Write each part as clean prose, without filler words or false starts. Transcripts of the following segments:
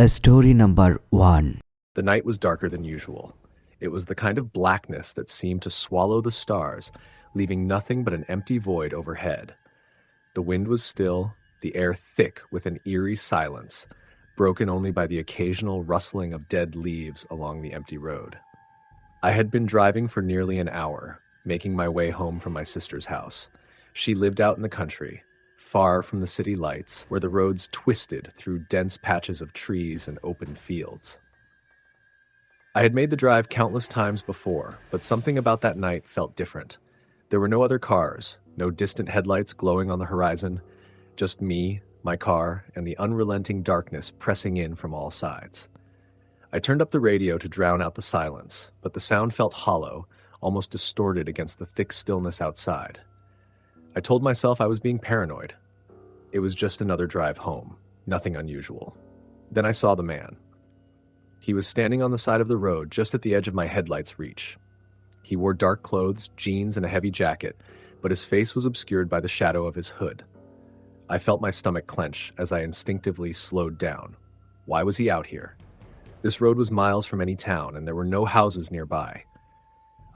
Story number 1. The night was darker than usual. It was the kind of blackness that seemed to swallow the stars, leaving nothing but an empty void overhead. The wind was still, the air thick with an eerie silence, broken only by the occasional rustling of dead leaves along the empty road. I had been driving for nearly an hour, making my way home from my sister's house. She lived out in the country, far from the city lights, where the roads twisted through dense patches of trees and open fields. I had made the drive countless times before, but something about that night felt different. There were no other cars, no distant headlights glowing on the horizon, just me, my car, and the unrelenting darkness pressing in from all sides. I turned up the radio to drown out the silence, but the sound felt hollow, almost distorted against the thick stillness outside. I told myself I was being paranoid. It was just another drive home, nothing unusual. Then I saw the man. He was standing on the side of the road just at the edge of my headlight's reach. He wore dark clothes, jeans, and a heavy jacket, but his face was obscured by the shadow of his hood. I felt my stomach clench as I instinctively slowed down. Why was he out here? This road was miles from any town, and there were no houses nearby.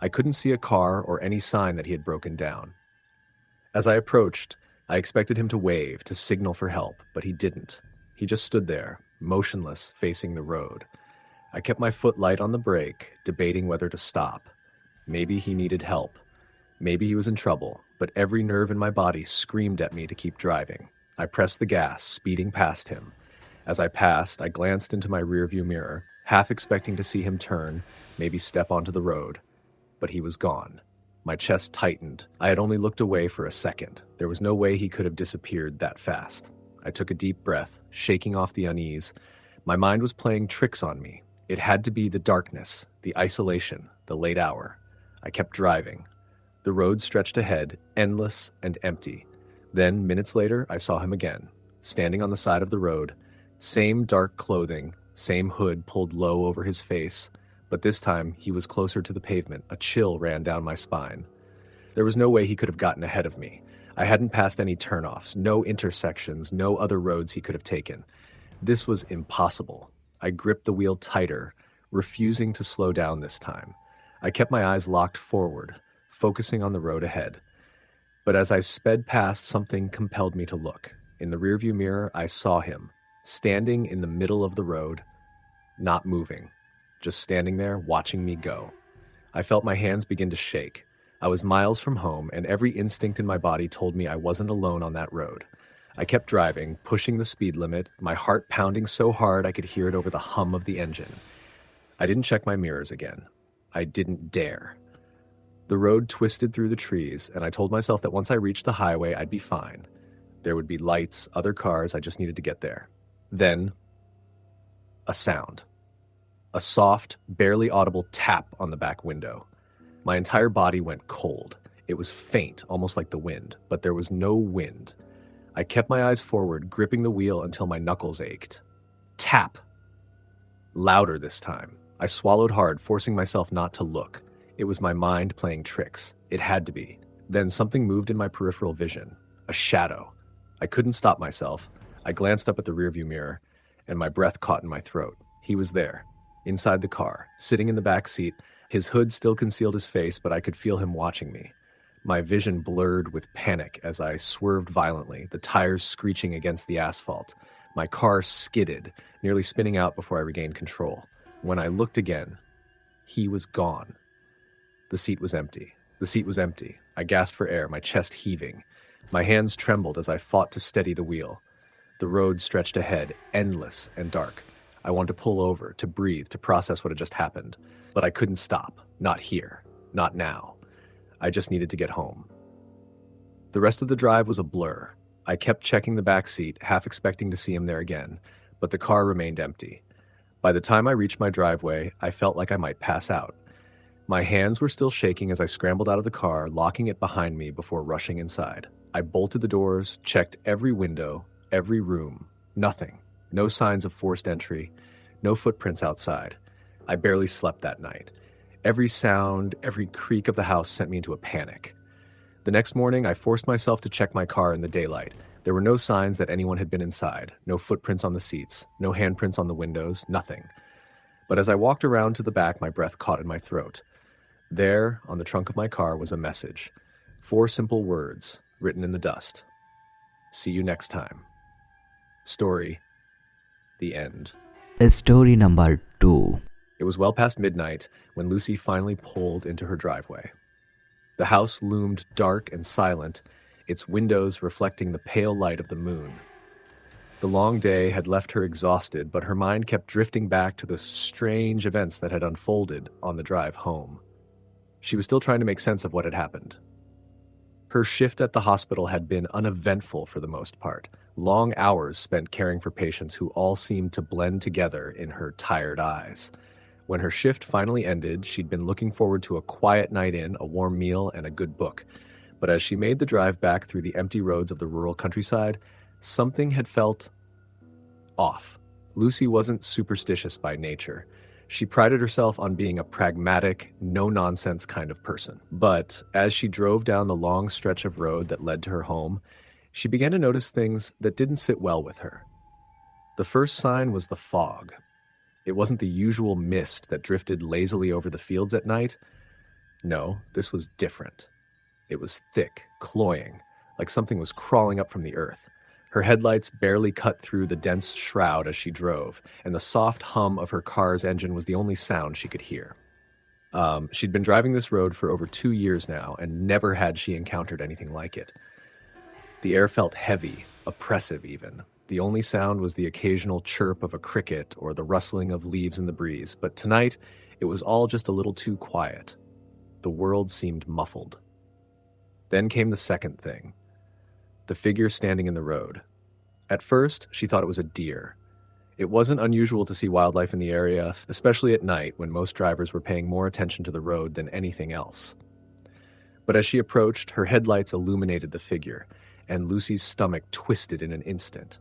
I couldn't see a car or any sign that he had broken down. As I approached, I expected him to wave, to signal for help, but he didn't. He just stood there, motionless, facing the road. I kept my foot light on the brake, debating whether to stop. Maybe he needed help. Maybe he was in trouble, but every nerve in my body screamed at me to keep driving. I pressed the gas, speeding past him. As I passed, I glanced into my rearview mirror, half expecting to see him turn, maybe step onto the road. But he was gone. My chest tightened. I had only looked away for a second. There was no way he could have disappeared that fast. I took a deep breath, shaking off the unease. My mind was playing tricks on me. It had to be the darkness, the isolation, the late hour. I kept driving. The road stretched ahead, endless and empty. Then, minutes later, I saw him again, standing on the side of the road. Same dark clothing, same hood pulled low over his face, but this time he was closer to the pavement. A chill ran down my spine. There was no way he could have gotten ahead of me. I hadn't passed any turnoffs, no intersections, no other roads he could have taken. This was impossible. I gripped the wheel tighter, refusing to slow down this time. I kept my eyes locked forward, focusing on the road ahead. But as I sped past, something compelled me to look. In the rearview mirror, I saw him, standing in the middle of the road, not moving, just standing there watching me go. I felt my hands begin to shake. I was miles from home, and every instinct in my body told me I wasn't alone on that road. I kept driving, pushing the speed limit, my heart pounding so hard I could hear it over the hum of the engine. I didn't check my mirrors again. I didn't dare. The road twisted through the trees, and I told myself that once I reached the highway, I'd be fine. There would be lights, other cars, I just needed to get there. Then, a sound. A soft, barely audible tap on the back window. My entire body went cold. It was faint, almost like the wind, but there was no wind. I kept my eyes forward, gripping the wheel until my knuckles ached. Tap! Louder this time. I swallowed hard, forcing myself not to look. It was my mind playing tricks. It had to be. Then something moved in my peripheral vision. A shadow. I couldn't stop myself. I glanced up at the rearview mirror, and my breath caught in my throat. He was there, inside the car, sitting in the back seat. His hood still concealed his face, but I could feel him watching me. My vision blurred with panic as I swerved violently, the tires screeching against the asphalt. My car skidded, nearly spinning out before I regained control. When I looked again, he was gone. The seat was empty. The seat was empty. I gasped for air, my chest heaving. My hands trembled as I fought to steady the wheel. The road stretched ahead, endless and dark. I wanted to pull over, to breathe, to process what had just happened. But I couldn't stop. Not here. Not now. I just needed to get home. The rest of the drive was a blur. I kept checking the back seat, half expecting to see him there again, but the car remained empty. By the time I reached my driveway, I felt like I might pass out. My hands were still shaking as I scrambled out of the car, locking it behind me before rushing inside. I bolted the doors, checked every window, every room. Nothing. No signs of forced entry. No footprints outside. I barely slept that night. Every sound, every creak of the house sent me into a panic. The next morning, I forced myself to check my car in the daylight. There were no signs that anyone had been inside, no footprints on the seats, no handprints on the windows, nothing. But as I walked around to the back, my breath caught in my throat. There, on the trunk of my car, was a message. 4 simple words, written in the dust. See you next time. Story. The end. Story number 2. It was well past midnight when Lucy finally pulled into her driveway. The house loomed dark and silent, its windows reflecting the pale light of the moon. The long day had left her exhausted, but her mind kept drifting back to the strange events that had unfolded on the drive home. She was still trying to make sense of what had happened. Her shift at the hospital had been uneventful for the most part, long hours spent caring for patients who all seemed to blend together in her tired eyes. When her shift finally ended, she'd been looking forward to a quiet night in, a warm meal, and a good book. But as she made the drive back through the empty roads of the rural countryside, something had felt off. Lucy wasn't superstitious by nature. She prided herself on being a pragmatic, no-nonsense kind of person. But as she drove down the long stretch of road that led to her home, she began to notice things that didn't sit well with her. The first sign was the fog. It wasn't the usual mist that drifted lazily over the fields at night. No, this was different. It was thick, cloying, like something was crawling up from the earth. Her headlights barely cut through the dense shroud as she drove, and the soft hum of her car's engine was the only sound she could hear. She'd been driving this road for over 2 years now, and never had she encountered anything like it. The air felt heavy, oppressive even. The only sound was the occasional chirp of a cricket or the rustling of leaves in the breeze, but tonight it was all just a little too quiet. The world seemed muffled. Then came the second thing. The figure standing in the road. At first, she thought it was a deer. It wasn't unusual to see wildlife in the area, especially at night when most drivers were paying more attention to the road than anything else. But as she approached, her headlights illuminated the figure, and Lucy's stomach twisted in an instant.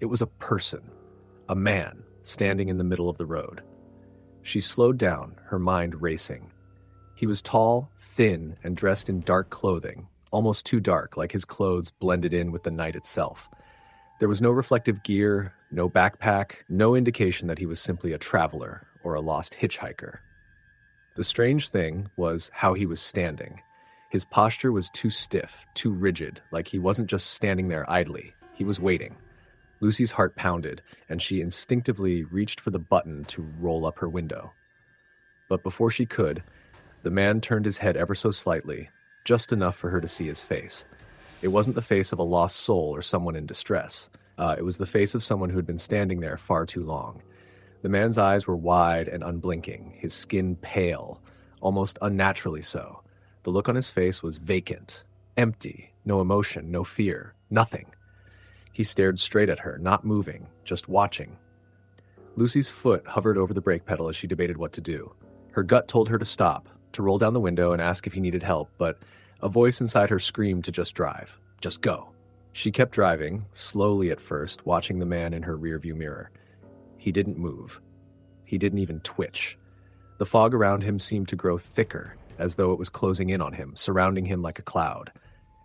It was a person, a man, standing in the middle of the road. She slowed down, her mind racing. He was tall, thin, and dressed in dark clothing, almost too dark, like his clothes blended in with the night itself. There was no reflective gear, no backpack, no indication that he was simply a traveler or a lost hitchhiker. The strange thing was how he was standing. His posture was too stiff, too rigid, like he wasn't just standing there idly. He was waiting. Lucy's heart pounded, and she instinctively reached for the button to roll up her window. But before she could, the man turned his head ever so slightly, just enough for her to see his face. It wasn't the face of a lost soul or someone in distress. It was the face of someone who had been standing there far too long. The man's eyes were wide and unblinking, his skin pale, almost unnaturally so. The look on his face was vacant, empty, no emotion, no fear, nothing. He stared straight at her, not moving, just watching. Lucy's foot hovered over the brake pedal as she debated what to do. Her gut told her to stop, to roll down the window and ask if he needed help, but a voice inside her screamed to just drive. Just go. She kept driving, slowly at first, watching the man in her rearview mirror. He didn't move. He didn't even twitch. The fog around him seemed to grow thicker, as though it was closing in on him, surrounding him like a cloud.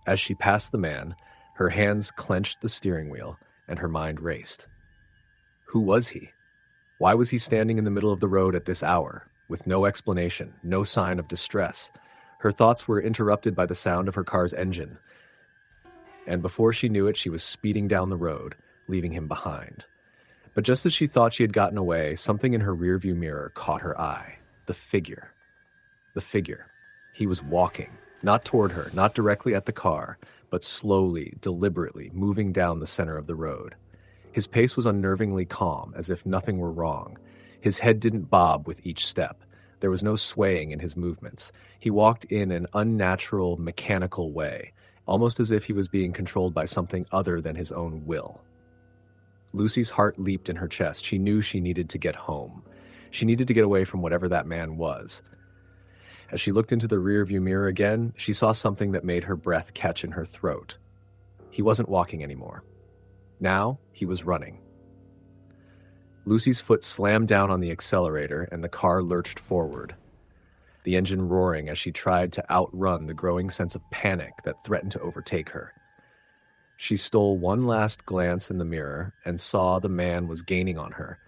As she passed the man, her hands clenched the steering wheel, and her mind raced. Who was he? Why was he standing in the middle of the road at this hour, with no explanation, no sign of distress? Her thoughts were interrupted by the sound of her car's engine, and before she knew it, she was speeding down the road, leaving him behind. But just as she thought she had gotten away, something in her rearview mirror caught her eye. The figure. The figure. He was walking, not toward her, not directly at the car, but slowly, deliberately, moving down the center of the road. His pace was unnervingly calm, as if nothing were wrong. His head didn't bob with each step. There was no swaying in his movements. He walked in an unnatural, mechanical way, almost as if he was being controlled by something other than his own will. Lucy's heart leaped in her chest. She knew she needed to get home. She needed to get away from whatever that man was. As she looked into the rearview mirror again, she saw something that made her breath catch in her throat. He wasn't walking anymore. Now, he was running. Lucy's foot slammed down on the accelerator, and the car lurched forward, the engine roaring as she tried to outrun the growing sense of panic that threatened to overtake her. She stole one last glance in the mirror and saw the man was gaining on her,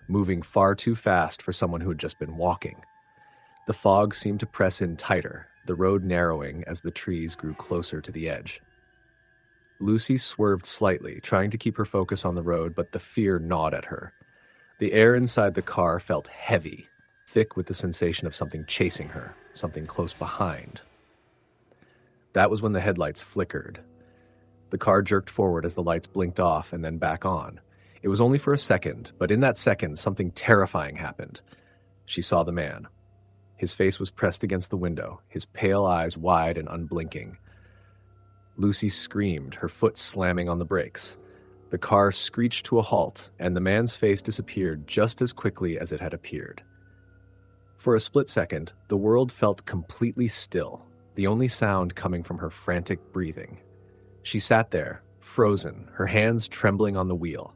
moving far too fast for someone who had just been walking. The fog seemed to press in tighter, the road narrowing as the trees grew closer to the edge. Lucy swerved slightly, trying to keep her focus on the road, but the fear gnawed at her. The air inside the car felt heavy, thick with the sensation of something chasing her, something close behind. That was when the headlights flickered. The car jerked forward as the lights blinked off and then back on. It was only for a second, but in that second, something terrifying happened. She saw the man. His face was pressed against the window, his pale eyes wide and unblinking. Lucy screamed, her foot slamming on the brakes. The car screeched to a halt, and the man's face disappeared just as quickly as it had appeared. For a split second, the world felt completely still, the only sound coming from her frantic breathing. She sat there, frozen, her hands trembling on the wheel.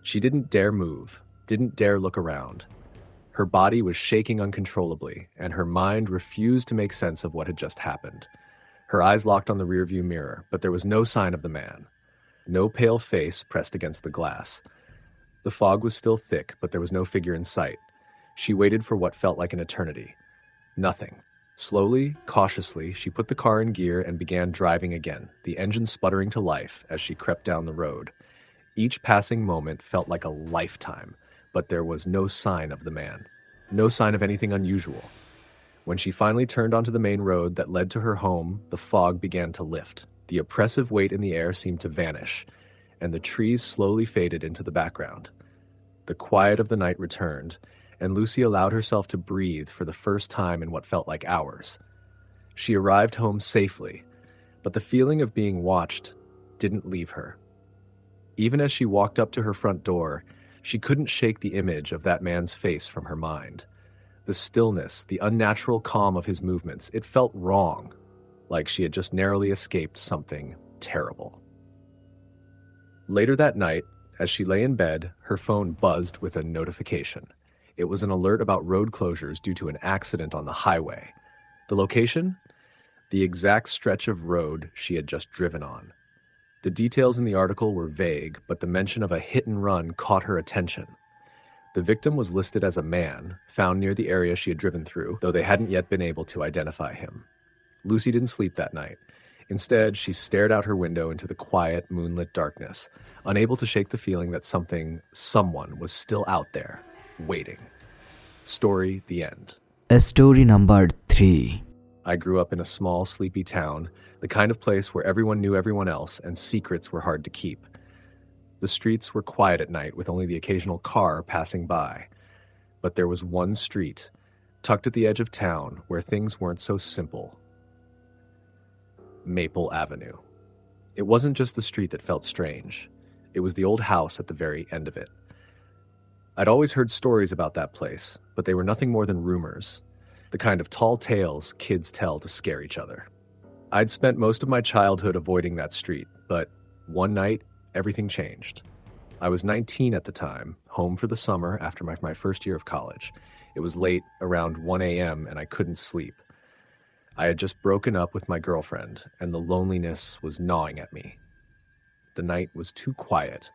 She didn't dare move, didn't dare look around. Her body was shaking uncontrollably, and her mind refused to make sense of what had just happened. Her eyes locked on the rearview mirror, but there was no sign of the man. No pale face pressed against the glass. The fog was still thick, but there was no figure in sight. She waited for what felt like an eternity. Nothing. Slowly, cautiously, she put the car in gear and began driving again, the engine sputtering to life as she crept down the road. Each passing moment felt like a lifetime, but there was no sign of the man. No sign of anything unusual. When she finally turned onto the main road that led to her home, the fog began to lift. The oppressive weight in the air seemed to vanish, and the trees slowly faded into the background. The quiet of the night returned, and Lucy allowed herself to breathe for the first time in what felt like hours. She arrived home safely, but the feeling of being watched didn't leave her. Even as she walked up to her front door, she couldn't shake the image of that man's face from her mind. The stillness, the unnatural calm of his movements, it felt wrong, like she had just narrowly escaped something terrible. Later that night, as she lay in bed, her phone buzzed with a notification. It was an alert about road closures due to an accident on the highway. The location? The exact stretch of road she had just driven on. The details in the article were vague, but the mention of a hit and run caught her attention. The victim was listed as a man, found near the area she had driven through, though they hadn't yet been able to identify him. Lucy didn't sleep that night. Instead, she stared out her window into the quiet, moonlit darkness, unable to shake the feeling that someone was still out there, waiting. Story, the end. Story number 3. I grew up in a small, sleepy town, the kind of place where everyone knew everyone else and secrets were hard to keep. The streets were quiet at night with only the occasional car passing by. But there was one street, tucked at the edge of town, where things weren't so simple. Maple Avenue. It wasn't just the street that felt strange. It was the old house at the very end of it. I'd always heard stories about that place, but they were nothing more than rumors, the kind of tall tales kids tell to scare each other. I'd spent most of my childhood avoiding that street, but one night, everything changed. I was 19 at the time, home for the summer after my first year of college. It was late, around 1 a.m., and I couldn't sleep. I had just broken up with my girlfriend, and the loneliness was gnawing at me. The night was too quiet,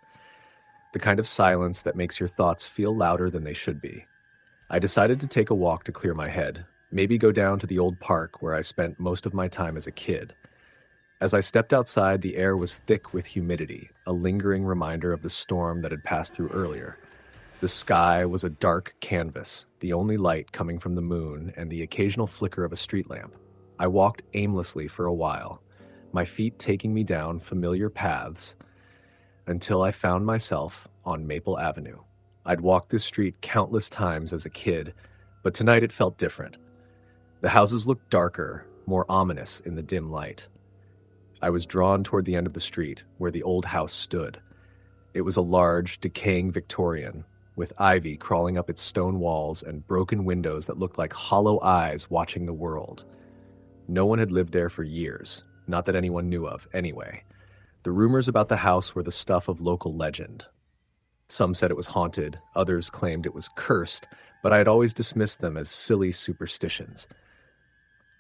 the kind of silence that makes your thoughts feel louder than they should be. I decided to take a walk to clear my head, maybe go down to the old park where I spent most of my time as a kid. As I stepped outside, the air was thick with humidity, a lingering reminder of the storm that had passed through earlier. The sky was a dark canvas, the only light coming from the moon and the occasional flicker of a street lamp. I walked aimlessly for a while, my feet taking me down familiar paths, until I found myself on Maple Avenue. I'd walked this street countless times as a kid, but tonight it felt different. The houses looked darker, more ominous in the dim light. I was drawn toward the end of the street, where the old house stood. It was a large, decaying Victorian, with ivy crawling up its stone walls and broken windows that looked like hollow eyes watching the world. No one had lived there for years, not that anyone knew of, anyway. The rumors about the house were the stuff of local legend. Some said it was haunted, others claimed it was cursed, but I had always dismissed them as silly superstitions.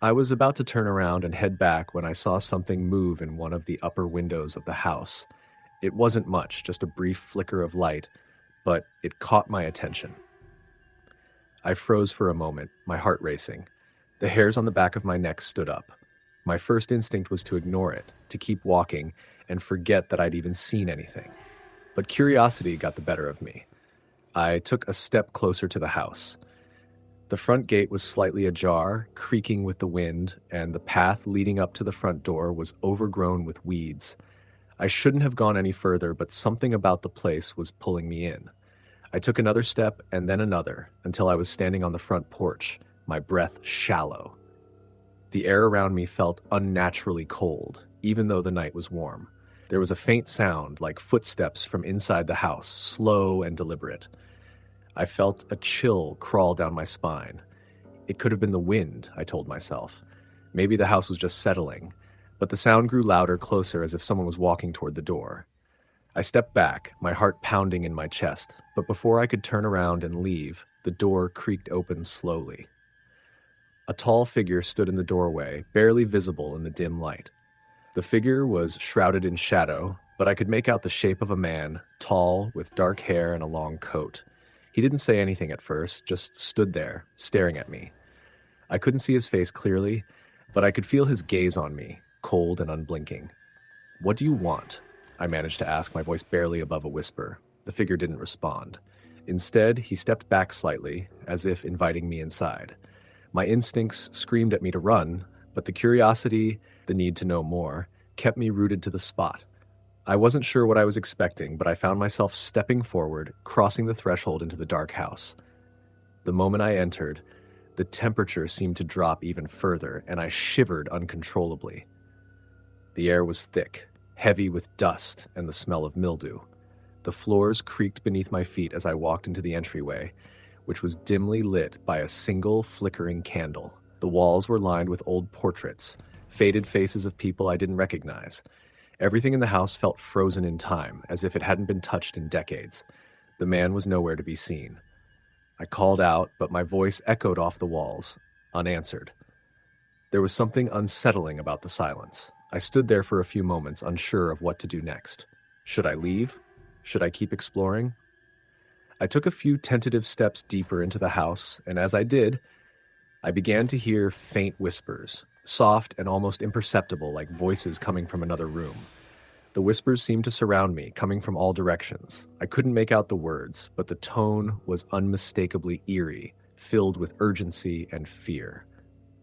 I was about to turn around and head back when I saw something move in one of the upper windows of the house. It wasn't much, just a brief flicker of light, but it caught my attention. I froze for a moment, my heart racing. The hairs on the back of my neck stood up. My first instinct was to ignore it, to keep walking, and forget that I'd even seen anything. But curiosity got the better of me. I took a step closer to the house. The front gate was slightly ajar, creaking with the wind, and the path leading up to the front door was overgrown with weeds. I shouldn't have gone any further, but something about the place was pulling me in. I took another step and then another until I was standing on the front porch, my breath shallow. The air around me felt unnaturally cold, even though the night was warm. There was a faint sound like footsteps from inside the house, slow and deliberate. I felt a chill crawl down my spine. It could have been the wind, I told myself. Maybe the house was just settling, but the sound grew louder, closer, as if someone was walking toward the door. I stepped back, my heart pounding in my chest, but before I could turn around and leave, the door creaked open slowly. A tall figure stood in the doorway, barely visible in the dim light. The figure was shrouded in shadow, but I could make out the shape of a man, tall, with dark hair and a long coat. He didn't say anything at first, just stood there, staring at me. I couldn't see his face clearly, but I could feel his gaze on me, cold and unblinking. "What do you want?" I managed to ask, my voice barely above a whisper. The figure didn't respond. Instead, he stepped back slightly, as if inviting me inside. My instincts screamed at me to run, but the curiosity, the need to know more, kept me rooted to the spot. I wasn't sure what I was expecting, but I found myself stepping forward, crossing the threshold into the dark house. The moment I entered, the temperature seemed to drop even further, and I shivered uncontrollably. The air was thick, heavy with dust and the smell of mildew. The floors creaked beneath my feet as I walked into the entryway, which was dimly lit by a single flickering candle. The walls were lined with old portraits, faded faces of people I didn't recognize. Everything in the house felt frozen in time, as if it hadn't been touched in decades. The man was nowhere to be seen. I called out, but my voice echoed off the walls, unanswered. There was something unsettling about the silence. I stood there for a few moments, unsure of what to do next. Should I leave? Should I keep exploring? I took a few tentative steps deeper into the house, and as I did, I began to hear faint whispers, soft and almost imperceptible, like voices coming from another room. The whispers seemed to surround me, coming from all directions. I couldn't make out the words, but the tone was unmistakably eerie, filled with urgency and fear.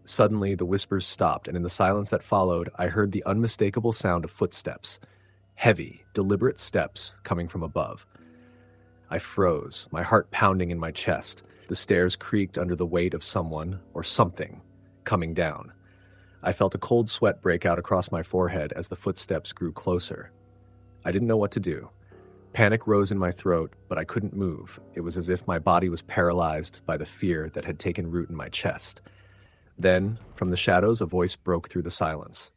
Suddenly, the whispers stopped, and in the silence that followed, I heard the unmistakable sound of footsteps. Heavy, deliberate steps coming from above. I froze, my heart pounding in my chest. The stairs creaked under the weight of someone, or something, coming down. I felt a cold sweat break out across my forehead as the footsteps grew closer. I didn't know what to do. Panic rose in my throat, but I couldn't move. It was as if my body was paralyzed by the fear that had taken root in my chest. Then, from the shadows, a voice broke through the silence.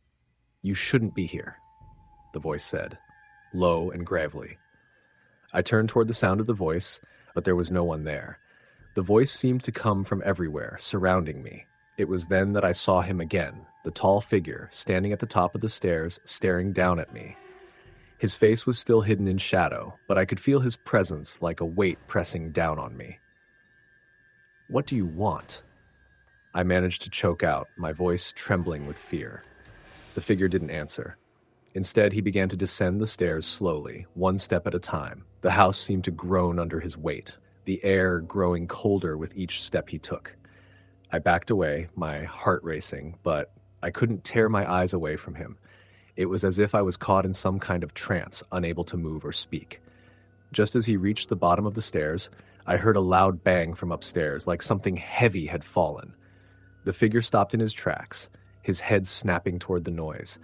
"You shouldn't be here," the voice said, low and gravely. I turned toward the sound of the voice, but there was no one there. The voice seemed to come from everywhere, surrounding me. It was then that I saw him again, the tall figure, standing at the top of the stairs, staring down at me. His face was still hidden in shadow, but I could feel his presence like a weight pressing down on me. "What do you want?" I managed to choke out, my voice trembling with fear. The figure didn't answer. Instead, he began to descend the stairs slowly, one step at a time. The house seemed to groan under his weight, the air growing colder with each step he took. I backed away, my heart racing, but I couldn't tear my eyes away from him. It was as if I was caught in some kind of trance, unable to move or speak. Just as he reached the bottom of the stairs, I heard a loud bang from upstairs, like something heavy had fallen. The figure stopped in his tracks, his head snapping toward the noise.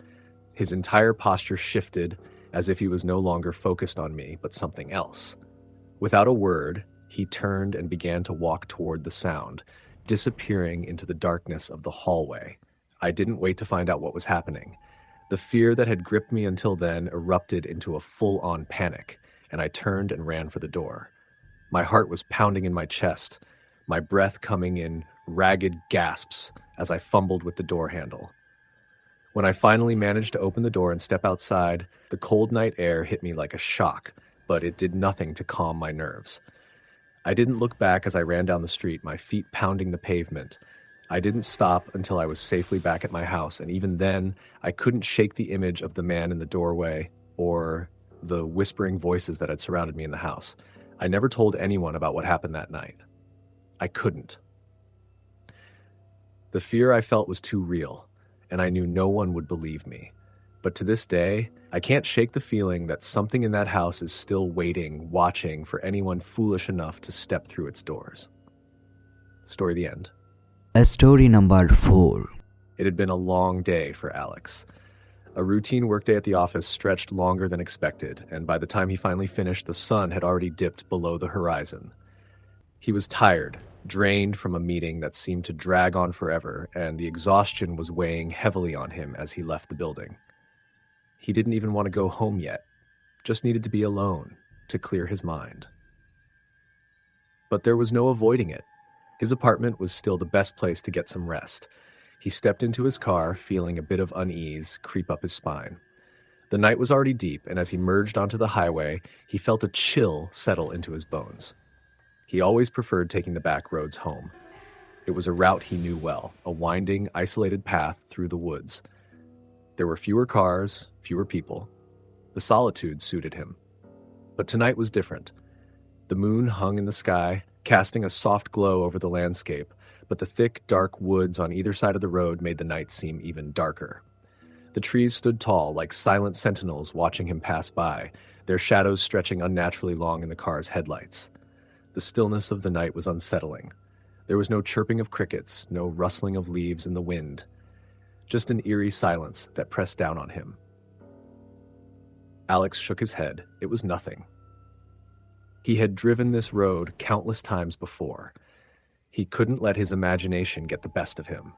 His entire posture shifted, as if he was no longer focused on me, but something else. Without a word, he turned and began to walk toward the sound, disappearing into the darkness of the hallway. I didn't wait to find out what was happening. The fear that had gripped me until then erupted into a full-on panic, and I turned and ran for the door. My heart was pounding in my chest, my breath coming in ragged gasps as I fumbled with the door handle. When I finally managed to open the door and step outside, the cold night air hit me like a shock, but it did nothing to calm my nerves. I didn't look back as I ran down the street, my feet pounding the pavement. I didn't stop until I was safely back at my house, and even then, I couldn't shake the image of the man in the doorway or the whispering voices that had surrounded me in the house. I never told anyone about what happened that night. I couldn't. The fear I felt was too real, and I knew no one would believe me. But to this day, I can't shake the feeling that something in that house is still waiting, watching for anyone foolish enough to step through its doors. Story the end. Story number 4. It had been a long day for Alex. A routine workday at the office stretched longer than expected, and by the time he finally finished, the sun had already dipped below the horizon. He was tired, drained from a meeting that seemed to drag on forever, and the exhaustion was weighing heavily on him as he left the building. He didn't even want to go home yet, just needed to be alone, to clear his mind. But there was no avoiding it. His apartment was still the best place to get some rest. He stepped into his car, feeling a bit of unease creep up his spine. The night was already deep, and as he merged onto the highway, he felt a chill settle into his bones. He always preferred taking the back roads home. It was a route he knew well, a winding, isolated path through the woods. There were fewer cars, fewer people. The solitude suited him. But tonight was different. The moon hung in the sky, casting a soft glow over the landscape, but the thick, dark woods on either side of the road made the night seem even darker. The trees stood tall, like silent sentinels watching him pass by, their shadows stretching unnaturally long in the car's headlights. The stillness of the night was unsettling. There was no chirping of crickets, no rustling of leaves in the wind, just an eerie silence that pressed down on him. Alex shook his head. It was nothing. He had driven this road countless times before. He couldn't let his imagination get the best of him.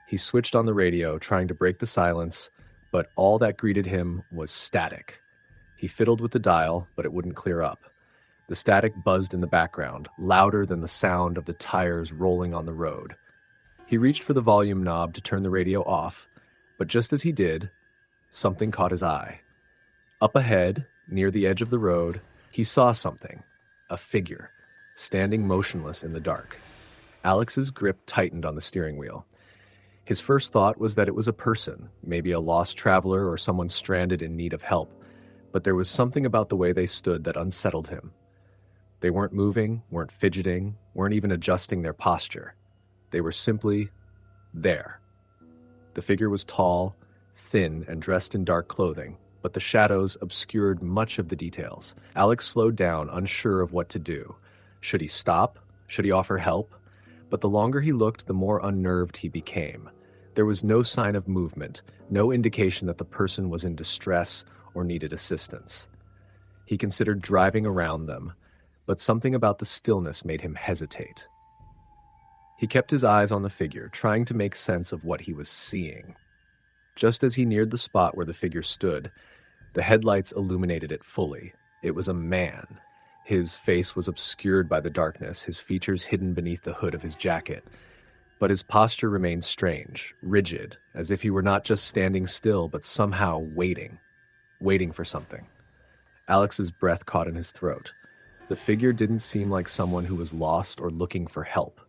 He switched on the radio, trying to break the silence, but all that greeted him was static. He fiddled with the dial, but it wouldn't clear up. The static buzzed in the background, louder than the sound of the tires rolling on the road. He reached for the volume knob to turn the radio off, but just as he did, something caught his eye. Up ahead, near the edge of the road, he saw something, a figure, standing motionless in the dark. Alex's grip tightened on the steering wheel. His first thought was that it was a person, maybe a lost traveler or someone stranded in need of help, but there was something about the way they stood that unsettled him. They weren't moving, weren't fidgeting, weren't even adjusting their posture. They were simply there. The figure was tall, thin, and dressed in dark clothing, but the shadows obscured much of the details. Alex slowed down, unsure of what to do. Should he stop? Should he offer help? But the longer he looked, the more unnerved he became. There was no sign of movement, no indication that the person was in distress or needed assistance. He considered driving around them, but something about the stillness made him hesitate. He kept his eyes on the figure, trying to make sense of what he was seeing. Just as he neared the spot where the figure stood, the headlights illuminated it fully. It was a man. His face was obscured by the darkness, his features hidden beneath the hood of his jacket. But his posture remained strange, rigid, as if he were not just standing still, but somehow waiting for something. Alex's breath caught in his throat. The figure didn't seem like someone who was lost or looking for help.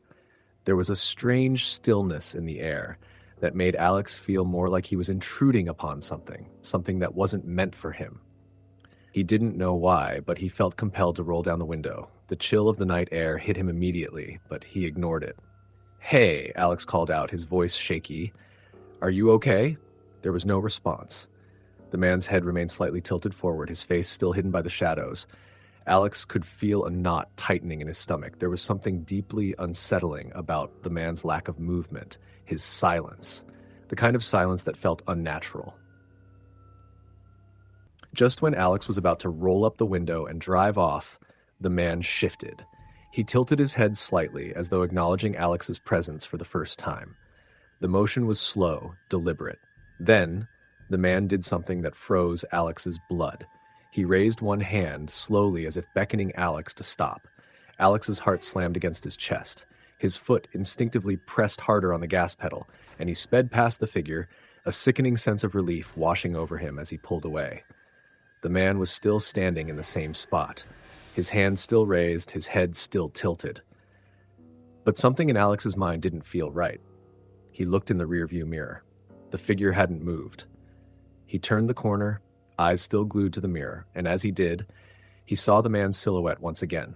There was a strange stillness in the air that made Alex feel more like he was intruding upon something that wasn't meant for him. He didn't know why, but he felt compelled to roll down the window. The chill of the night air hit him immediately, but he ignored it. "Hey," Alex called out, his voice shaky. "Are you okay?" There was no response. The man's head remained slightly tilted forward, his face still hidden by the shadows. Alex could feel a knot tightening in his stomach. There was something deeply unsettling about the man's lack of movement, his silence, the kind of silence that felt unnatural. Just when Alex was about to roll up the window and drive off, the man shifted. He tilted his head slightly, as though acknowledging Alex's presence for the first time. The motion was slow, deliberate. Then, the man did something that froze Alex's blood. He raised one hand, slowly, as if beckoning Alex to stop. Alex's heart slammed against his chest. His foot instinctively pressed harder on the gas pedal, and he sped past the figure, a sickening sense of relief washing over him as he pulled away. The man was still standing in the same spot, his hands still raised, his head still tilted. But something in Alex's mind didn't feel right. He looked in the rearview mirror. The figure hadn't moved. He turned the corner, eyes still glued to the mirror, and as he did, he saw the man's silhouette once again.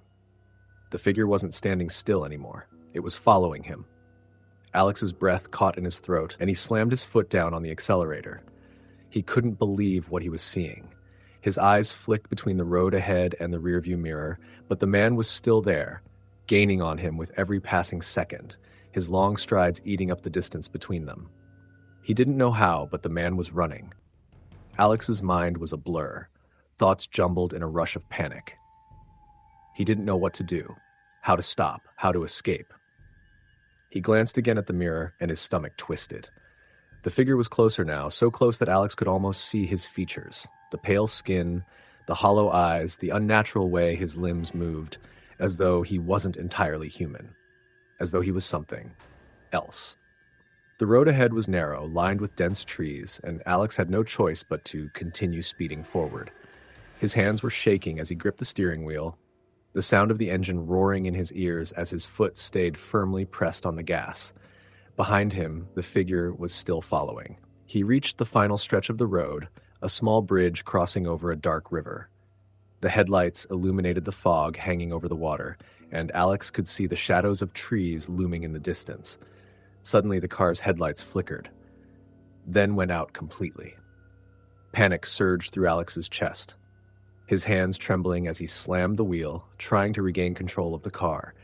The figure wasn't standing still anymore. It was following him. Alex's breath caught in his throat, and he slammed his foot down on the accelerator. He couldn't believe what he was seeing. His eyes flicked between the road ahead and the rearview mirror, but the man was still there, gaining on him with every passing second, his long strides eating up the distance between them. He didn't know how, but the man was running. Alex's mind was a blur, thoughts jumbled in a rush of panic. He didn't know what to do, how to stop, how to escape. He glanced again at the mirror, and his stomach twisted. The figure was closer now, so close that Alex could almost see his features, the pale skin, the hollow eyes, the unnatural way his limbs moved, as though he wasn't entirely human, as though he was something else. The road ahead was narrow, lined with dense trees, and Alex had no choice but to continue speeding forward. His hands were shaking as he gripped the steering wheel, the sound of the engine roaring in his ears as his foot stayed firmly pressed on the gas. Behind him, the figure was still following. He reached the final stretch of the road, a small bridge crossing over a dark river. The headlights illuminated the fog hanging over the water, and Alex could see the shadows of trees looming in the distance. Suddenly, the car's headlights flickered, then went out completely. Panic surged through Alex's chest, his hands trembling as he slammed the wheel, trying to regain control of the car.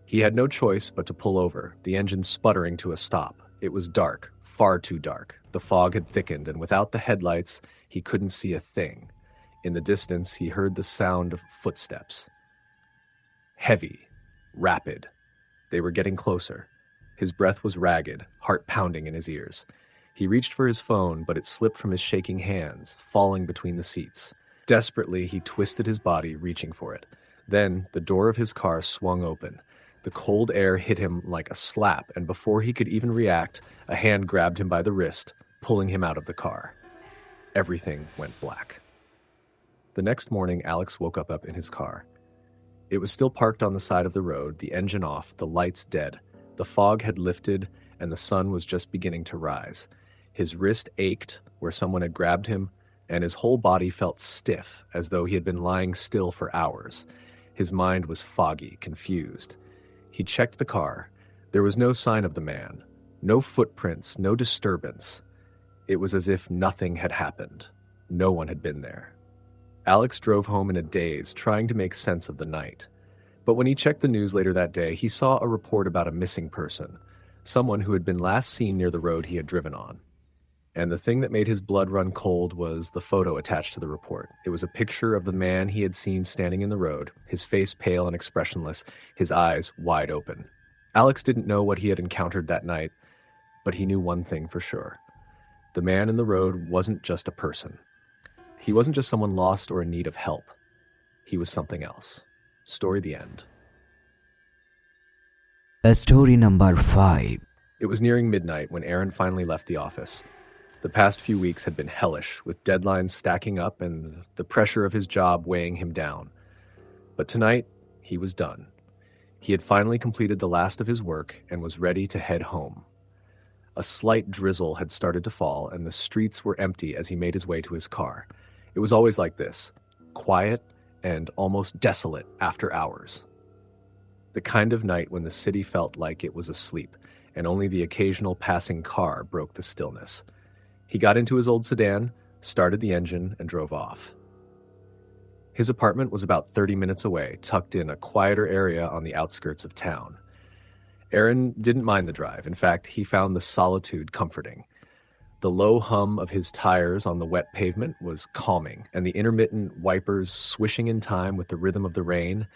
He had no choice but to pull over, the engine sputtering to a stop. It was dark, far too dark. The fog had thickened, and without the headlights, he couldn't see a thing. In the distance, he heard the sound of footsteps. Heavy, rapid. They were getting closer. His breath was ragged, heart pounding in his ears. He reached for his phone, but it slipped from his shaking hands, falling between the seats. Desperately, he twisted his body, reaching for it. Then, the door of his car swung open. The cold air hit him like a slap, and before he could even react, a hand grabbed him by the wrist, pulling him out of the car. Everything went black. The next morning, Alex woke up in his car. It was still parked on the side of the road, the engine off, the lights dead. The fog had lifted, and the sun was just beginning to rise. His wrist ached where someone had grabbed him, and his whole body felt stiff, as though he had been lying still for hours. His mind was foggy, confused. He checked the car. There was no sign of the man, no footprints, no disturbance. It was as if nothing had happened. No one had been there. Alex drove home in a daze, trying to make sense of the night. But when he checked the news later that day, he saw a report about a missing person, someone who had been last seen near the road he had driven on. And the thing that made his blood run cold was the photo attached to the report. It was a picture of the man he had seen standing in the road, his face pale and expressionless, his eyes wide open. Alex didn't know what he had encountered that night, but he knew one thing for sure. The man in the road wasn't just a person. He wasn't just someone lost or in need of help. He was something else. Story the end. Story number 5. It was nearing midnight when Aaron finally left the office. The past few weeks had been hellish, with deadlines stacking up and the pressure of his job weighing him down. But tonight, he was done. He had finally completed the last of his work and was ready to head home. A slight drizzle had started to fall, and the streets were empty as he made his way to his car. It was always like this, quiet and almost desolate after hours. The kind of night when the city felt like it was asleep, and only the occasional passing car broke the stillness. He got into his old sedan, started the engine, and drove off. His apartment was about 30 minutes away, tucked in a quieter area on the outskirts of town. Aaron didn't mind the drive. In fact, he found the solitude comforting. The low hum of his tires on the wet pavement was calming, and the intermittent wipers swishing in time with the rhythm of the rain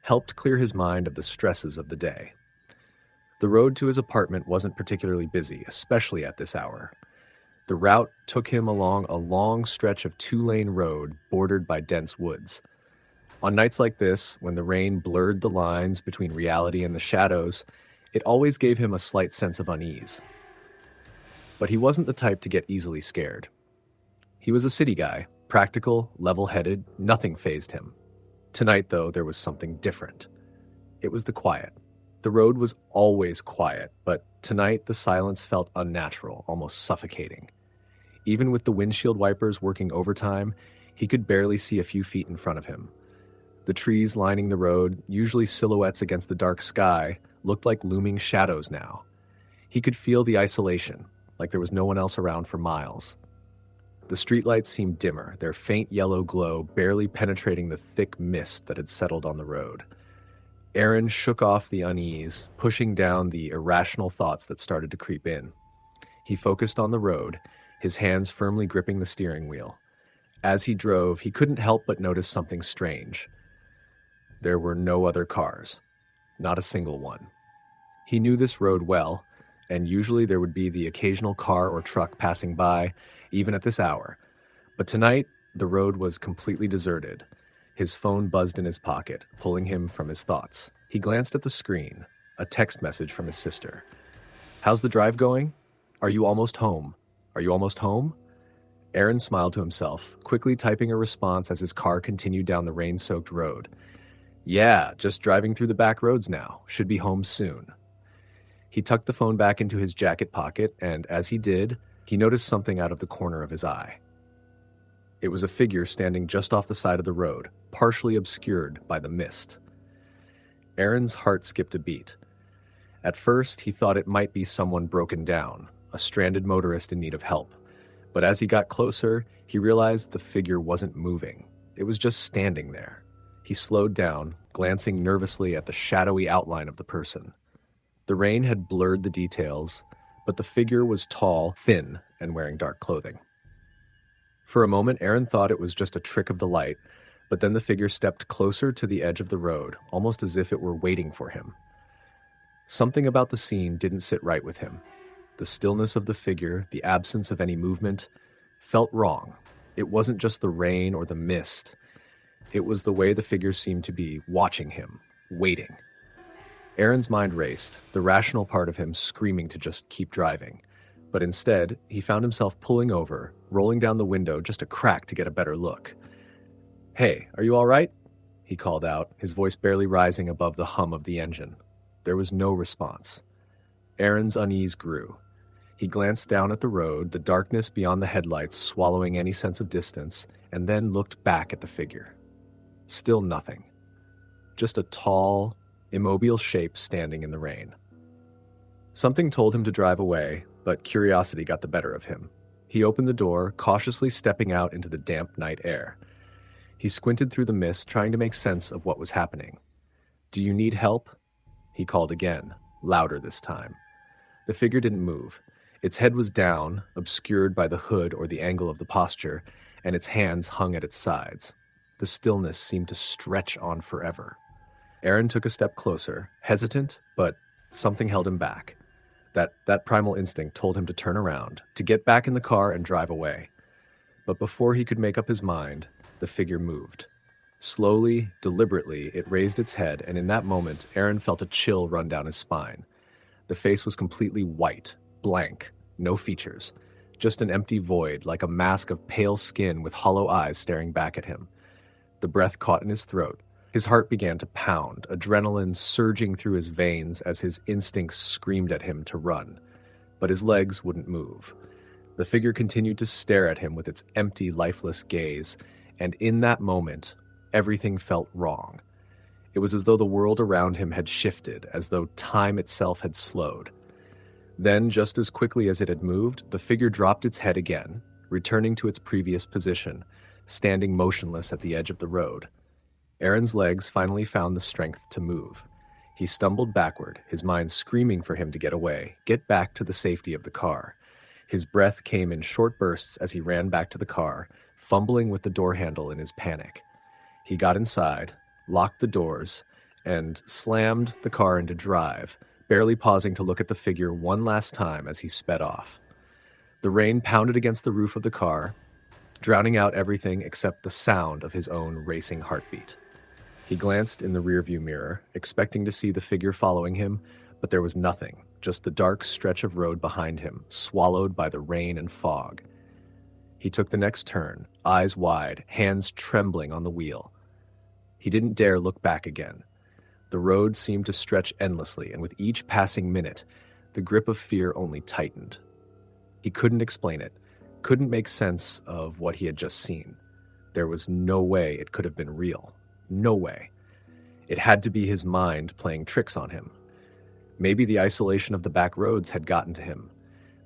helped clear his mind of the stresses of the day. The road to his apartment wasn't particularly busy, especially at this hour. The route took him along a long stretch of 2-lane road bordered by dense woods. On nights like this, when the rain blurred the lines between reality and the shadows, It always gave him a slight sense of unease. But he wasn't the type to get easily scared. He was a city guy, practical, level-headed, nothing fazed him. Tonight, though, there was something different. It was the quiet. The road was always quiet, but tonight the silence felt unnatural, almost suffocating. Even with the windshield wipers working overtime, he could barely see a few feet in front of him. The trees lining the road, usually silhouettes against the dark sky, looked like looming shadows now. He could feel the isolation, like there was no one else around for miles. The streetlights seemed dimmer, their faint yellow glow barely penetrating the thick mist that had settled on the road. Aaron shook off the unease, pushing down the irrational thoughts that started to creep in. He focused on the road, his hands firmly gripping the steering wheel. As he drove, he couldn't help but notice something strange. There were no other cars, not a single one. He knew this road well, and usually there would be the occasional car or truck passing by, even at this hour. But tonight, the road was completely deserted. His phone buzzed in his pocket, pulling him from his thoughts. He glanced at the screen, a text message from his sister. "How's the drive going? Are you almost home? Are you almost home?" Aaron smiled to himself, quickly typing a response as his car continued down the rain-soaked road. "Yeah, just driving through the back roads now. Should be home soon." He tucked the phone back into his jacket pocket, and as he did, he noticed something out of the corner of his eye. It was a figure standing just off the side of the road, partially obscured by the mist. Aaron's heart skipped a beat. At first, he thought it might be someone broken down, a stranded motorist in need of help. But as he got closer, he realized the figure wasn't moving. It was just standing there. He slowed down, glancing nervously at the shadowy outline of the person. The rain had blurred the details, but the figure was tall, thin, and wearing dark clothing. For a moment, Aaron thought it was just a trick of the light, but then the figure stepped closer to the edge of the road, almost as if it were waiting for him. Something about the scene didn't sit right with him. The stillness of the figure, the absence of any movement, felt wrong. It wasn't just the rain or the mist. It was the way the figure seemed to be watching him, waiting. Aaron's mind raced, the rational part of him screaming to just keep driving. But instead, he found himself pulling over, rolling down the window just a crack to get a better look. "Hey, are you all right?" he called out, his voice barely rising above the hum of the engine. There was no response. Aaron's unease grew. He glanced down at the road, the darkness beyond the headlights swallowing any sense of distance, and then looked back at the figure. Still nothing. Just a tall, immobile shape standing in the rain. Something told him to drive away, but curiosity got the better of him. He opened the door, cautiously stepping out into the damp night air. He squinted through the mist, trying to make sense of what was happening. "Do you need help?" he called again, louder this time. The figure didn't move. Its head was down, obscured by the hood or the angle of the posture, and its hands hung at its sides. The stillness seemed to stretch on forever. Aaron took a step closer, hesitant, but something held him back. That primal instinct told him to turn around, to get back in the car and drive away. But before he could make up his mind, the figure moved. Slowly, deliberately, it raised its head, and in that moment, Aaron felt a chill run down his spine. The face was completely white, blank, no features, just an empty void, like a mask of pale skin with hollow eyes staring back at him. The breath caught in his throat. His heart began to pound, adrenaline surging through his veins as his instincts screamed at him to run. But his legs wouldn't move. The figure continued to stare at him with its empty, lifeless gaze, and in that moment, everything felt wrong. It was as though the world around him had shifted, as though time itself had slowed. Then, just as quickly as it had moved, the figure dropped its head again, returning to its previous position, standing motionless at the edge of the road. Aaron's legs finally found the strength to move. He stumbled backward, his mind screaming for him to get away, get back to the safety of the car. His breath came in short bursts as he ran back to the car, fumbling with the door handle in his panic. He got inside, locked the doors, and slammed the car into drive, barely pausing to look at the figure one last time as he sped off. The rain pounded against the roof of the car, drowning out everything except the sound of his own racing heartbeat. He glanced in the rearview mirror, expecting to see the figure following him, But there was nothing, just the dark stretch of road behind him, swallowed by the rain and fog. He took the next turn, eyes wide, hands trembling on the wheel. He didn't dare look back again. The road seemed to stretch endlessly, and with each passing minute, the grip of fear only tightened. He couldn't explain it, couldn't make sense of what he had just seen. There was no way it could have been real. No way. It had to be his mind playing tricks on him. Maybe the isolation of the back roads had gotten to him.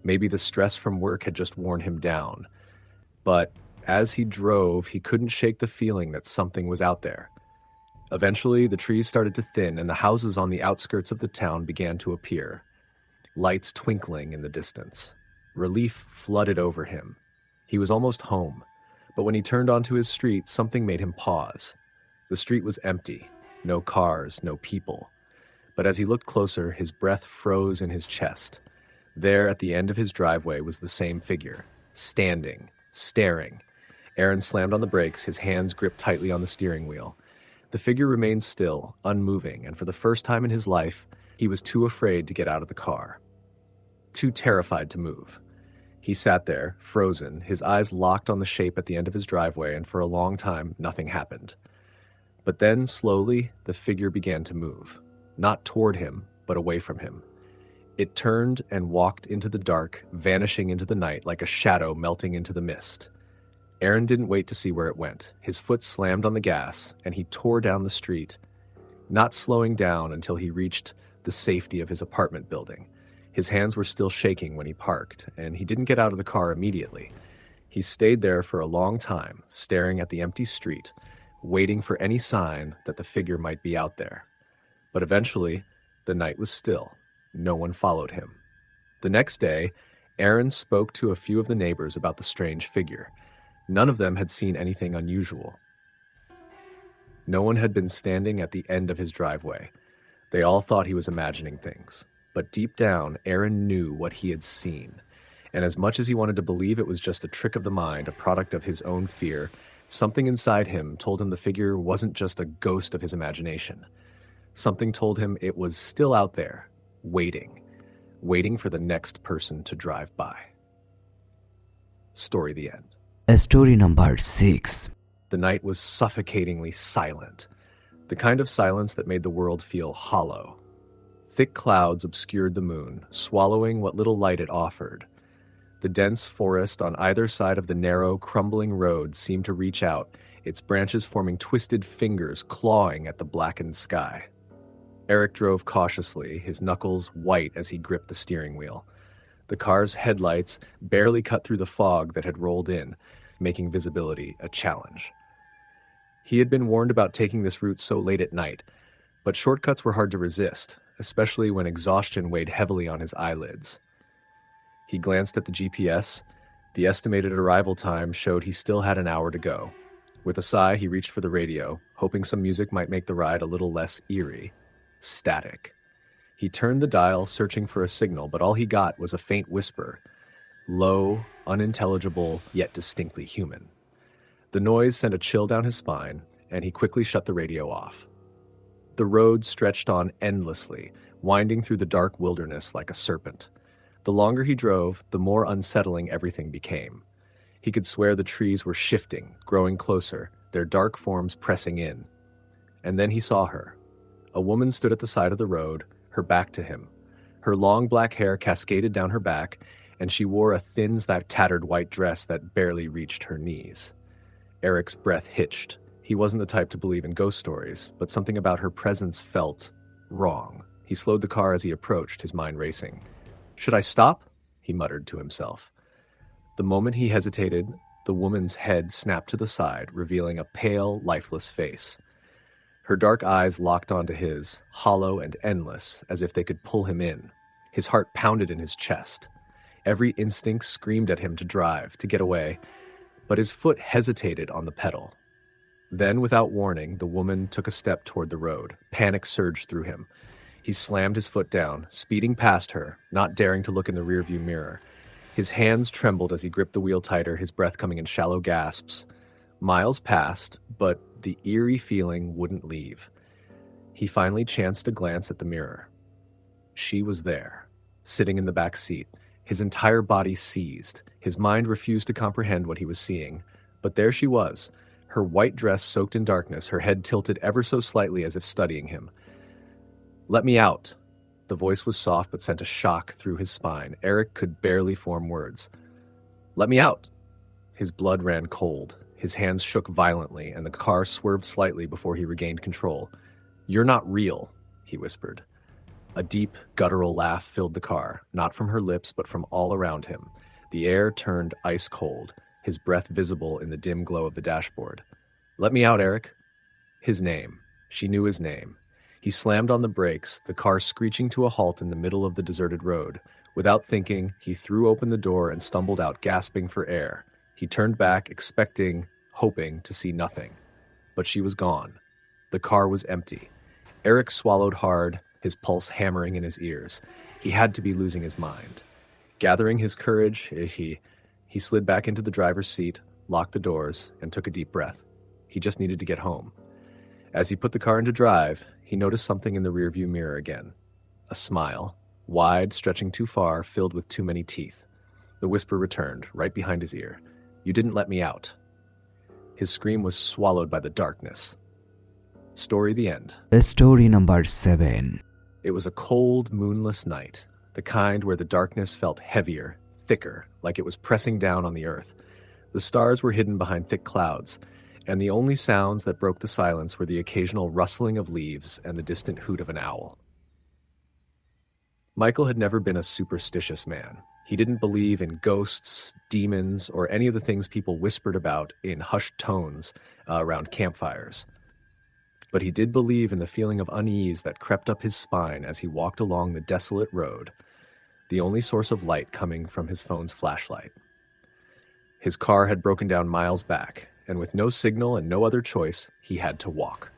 Maybe the stress from work had just worn him down. But as he drove, he couldn't shake the feeling that something was out there. Eventually, the trees started to thin, and the houses on the outskirts of the town began to appear, lights twinkling in the distance. Relief flooded over him. He was almost home, but when he turned onto his street, something made him pause. The street was empty, no cars, no people. But as he looked closer, his breath froze in his chest. There, at the end of his driveway, was the same figure, standing, staring. Aaron slammed on the brakes, his hands gripped tightly on the steering wheel. The figure remained still, unmoving, and for the first time in his life, he was too afraid to get out of the car. Too terrified to move. He sat there, frozen, his eyes locked on the shape at the end of his driveway, and for a long time, nothing happened. But then, slowly, the figure began to move. Not toward him, but away from him. It turned and walked into the dark, vanishing into the night like a shadow melting into the mist. Aaron didn't wait to see where it went. His foot slammed on the gas, and he tore down the street, not slowing down until he reached the safety of his apartment building. His hands were still shaking when he parked, and he didn't get out of the car immediately. He stayed there for a long time, staring at the empty street, waiting for any sign that the figure might be out there. But eventually, the night was still. No one followed him. The next day, Aaron spoke to a few of the neighbors about the strange figure. None of them had seen anything unusual. No one had been standing at the end of his driveway. They all thought he was imagining things. But deep down, Aaron knew what he had seen. And as much as he wanted to believe it was just a trick of the mind, a product of his own fear, something inside him told him the figure wasn't just a ghost of his imagination. Something told him it was still out there, waiting for the next person to drive by. Story the end. Story number 6. The night was suffocatingly silent, the kind of silence that made the world feel hollow. Thick clouds obscured the moon, swallowing what little light it offered. The dense forest on either side of the narrow, crumbling road seemed to reach out, its branches forming twisted fingers clawing at the blackened sky. Eric drove cautiously, his knuckles white as he gripped the steering wheel. The car's headlights barely cut through the fog that had rolled in, making visibility a challenge. He had been warned about taking this route so late at night, but shortcuts were hard to resist, especially when exhaustion weighed heavily on his eyelids. He glanced at the GPS. The estimated arrival time showed he still had an hour to go. With a sigh, he reached for the radio, hoping some music might make the ride a little less eerie. Static. He turned the dial, searching for a signal, but all he got was a faint whisper. Low, unintelligible, yet distinctly human. The noise sent a chill down his spine, and he quickly shut the radio off. The road stretched on endlessly, winding through the dark wilderness like a serpent. The longer he drove, the more unsettling everything became. He could swear the trees were shifting, growing closer, their dark forms pressing in. And then he saw her. A woman stood at the side of the road, her back to him. Her long black hair cascaded down her back, and she wore a thin, tattered white dress that barely reached her knees. Eric's breath hitched. He wasn't the type to believe in ghost stories, but something about her presence felt wrong. He slowed the car as he approached, his mind racing. "Should I stop?" he muttered to himself. The moment he hesitated, the woman's head snapped to the side, revealing a pale, lifeless face. Her dark eyes locked onto his, hollow and endless, as if they could pull him in. His heart pounded in his chest. Every instinct screamed at him to drive, to get away, but his foot hesitated on the pedal. Then, without warning, the woman took a step toward the road. Panic surged through him. He slammed his foot down, speeding past her, not daring to look in the rearview mirror. His hands trembled as he gripped the wheel tighter, his breath coming in shallow gasps. Miles passed, but the eerie feeling wouldn't leave. He finally chanced a glance at the mirror. She was there, sitting in the back seat, his entire body seized. His mind refused to comprehend what he was seeing. But there she was, her white dress soaked in darkness, her head tilted ever so slightly as if studying him. "Let me out." The voice was soft but sent a shock through his spine. Eric could barely form words. "Let me out." His blood ran cold. His hands shook violently, and the car swerved slightly before he regained control. "You're not real," he whispered. A deep, guttural laugh filled the car, not from her lips but from all around him. The air turned ice cold, his breath visible in the dim glow of the dashboard. "Let me out, Eric." His name. She knew his name. He slammed on the brakes, the car screeching to a halt in the middle of the deserted road. Without thinking, he threw open the door and stumbled out, gasping for air. He turned back, expecting, hoping to see nothing. But she was gone. The car was empty. Eric swallowed hard, his pulse hammering in his ears. He had to be losing his mind. Gathering his courage, he slid back into the driver's seat, locked the doors, and took a deep breath. He just needed to get home. As he put the car into drive, he noticed something in the rearview mirror again. A smile, wide, stretching too far, filled with too many teeth. The whisper returned, right behind his ear. "You didn't let me out." His scream was swallowed by the darkness. Story the end. Story number 7. It was a cold, moonless night, the kind where the darkness felt heavier, thicker, like it was pressing down on the earth. The stars were hidden behind thick clouds, and the only sounds that broke the silence were the occasional rustling of leaves and the distant hoot of an owl. Michael had never been a superstitious man. He didn't believe in ghosts, demons, or any of the things people whispered about in hushed tones around campfires. But he did believe in the feeling of unease that crept up his spine as he walked along the desolate road, the only source of light coming from his phone's flashlight. His car had broken down miles back, and with no signal and no other choice, he had to walk.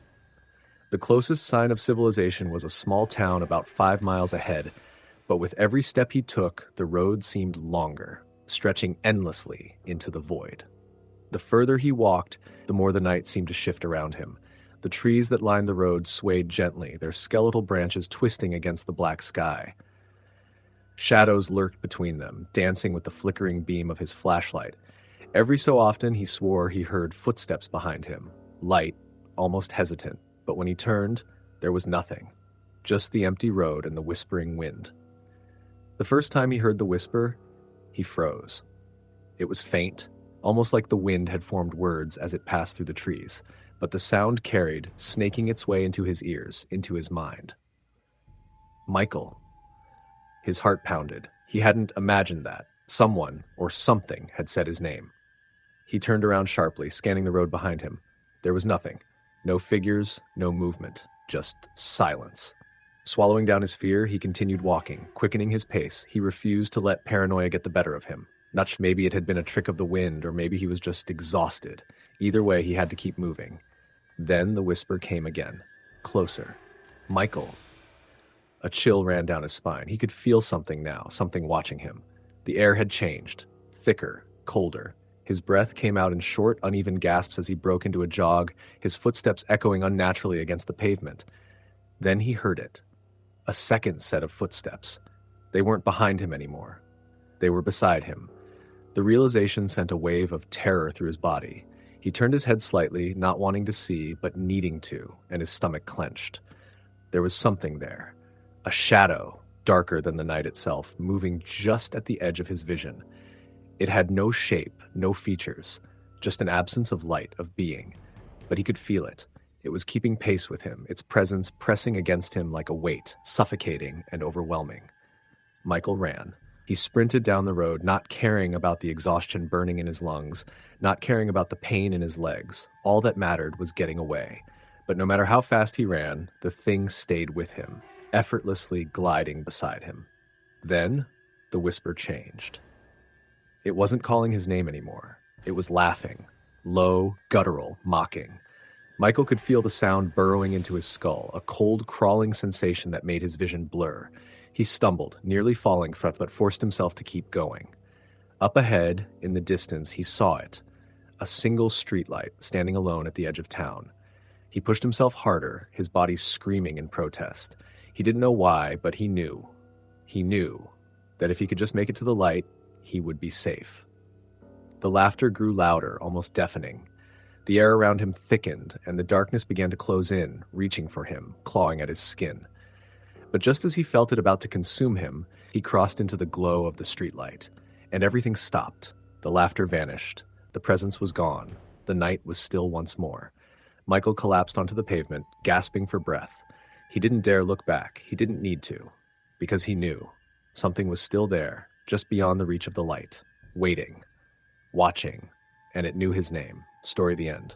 The closest sign of civilization was a small town about 5 miles ahead, but with every step he took, the road seemed longer, stretching endlessly into the void. The further he walked, the more the night seemed to shift around him. The trees that lined the road swayed gently, their skeletal branches twisting against the black sky. Shadows lurked between them, dancing with the flickering beam of his flashlight. Every so often he swore he heard footsteps behind him, light, almost hesitant, but when he turned, there was nothing, just the empty road and the whispering wind. The first time he heard the whisper, he froze. It was faint, almost like the wind had formed words as it passed through the trees, but the sound carried, snaking its way into his ears, into his mind. Michael. His heart pounded. He hadn't imagined that. Someone, or something, had said his name. He turned around sharply, scanning the road behind him. There was nothing. No figures, no movement, just silence. Swallowing down his fear, he continued walking, quickening his pace. He refused to let paranoia get the better of him. Maybe it had been a trick of the wind, or maybe he was just exhausted. Either way, he had to keep moving. Then the whisper came again. Closer. Michael. A chill ran down his spine. He could feel something now, something watching him. The air had changed. Thicker, colder. His breath came out in short, uneven gasps as he broke into a jog, his footsteps echoing unnaturally against the pavement. Then he heard it. A second set of footsteps. They weren't behind him anymore. They were beside him. The realization sent a wave of terror through his body. He turned his head slightly, not wanting to see, but needing to, and his stomach clenched. There was something there. A shadow, darker than the night itself, moving just at the edge of his vision. It had no shape, no features, just an absence of light, of being. But he could feel it. It was keeping pace with him, its presence pressing against him like a weight, suffocating and overwhelming. Michael ran. He sprinted down the road, not caring about the exhaustion burning in his lungs, not caring about the pain in his legs. All that mattered was getting away. But no matter how fast he ran, the thing stayed with him, effortlessly gliding beside him. Then, the whisper changed. It wasn't calling his name anymore. It was laughing, low, guttural, mocking. Michael could feel the sound burrowing into his skull, a cold, crawling sensation that made his vision blur. He stumbled, nearly falling, but forced himself to keep going. Up ahead, in the distance, he saw it, a single streetlight standing alone at the edge of town. He pushed himself harder, his body screaming in protest. He didn't know why, but he knew. He knew that if he could just make it to the light, he would be safe. The laughter grew louder, almost deafening. The air around him thickened, and the darkness began to close in, reaching for him, clawing at his skin. But just as he felt it about to consume him, he crossed into the glow of the streetlight, and everything stopped. The laughter vanished. The presence was gone. The night was still once more. Michael collapsed onto the pavement, gasping for breath. He didn't dare look back. He didn't need to, because he knew something was still there, just beyond the reach of the light, waiting, watching, and it knew his name. Story the end.